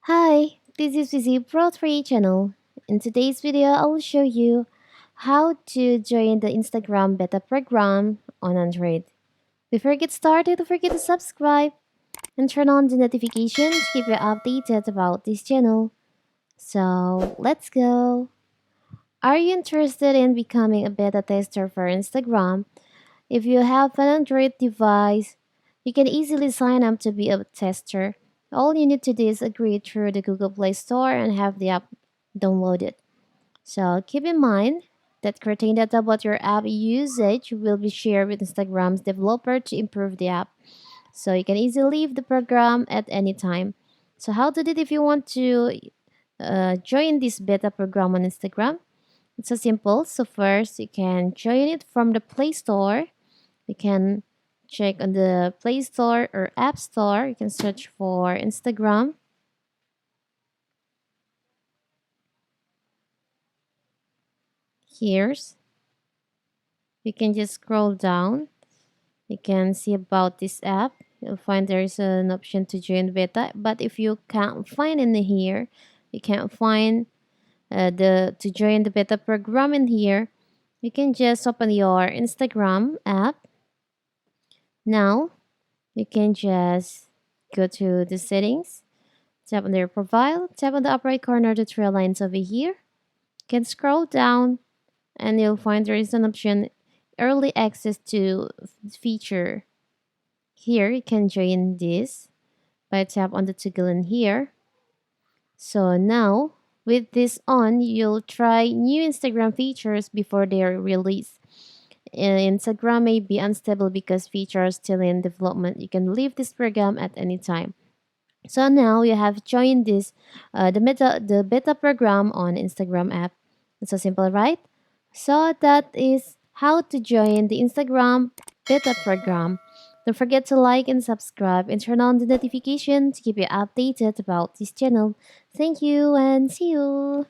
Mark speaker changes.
Speaker 1: Hi, this is Vizi Pro 3 channel. In today's video, I will show you how to join the Instagram beta program on Android. Before we get started, don't forget to subscribe and turn on the notification to keep you updated about this channel. So, let's go. Are you interested in becoming a beta tester for Instagram? If you have an Android device, you can easily sign up to be a tester. All you need to do is agree through the Google Play Store and have the app downloaded. So keep in mind that creating data about your app usage will be shared with Instagram's developer to improve the app. So you can easily leave the program at any time. So how to do it if you want to join this beta program on Instagram? It's so simple. So first you can join it from the Play Store. You can check on the Play Store or App Store. You can search for Instagram. Here's you can just scroll down. You can see about this app. You'll find there's an option to join beta. But if you can't find in here, you can't find the to join the beta program in here. You can just open your Instagram app. Now you can just go to the settings. Tap on their profile, tap on the upper right corner, the three lines over here. You can scroll down and you'll find there is an option early access to feature. Here you can join this by tap on the toggle in here. So now with this on, you'll try new Instagram features before they are released. Instagram may be unstable because features are still in development. You can leave this program at any time. So now you have joined this the beta program on Instagram app. It's so simple, right? So that is how to join the Instagram beta program. Don't forget to like and subscribe and turn on the notification to keep you updated about this channel. Thank you and see you.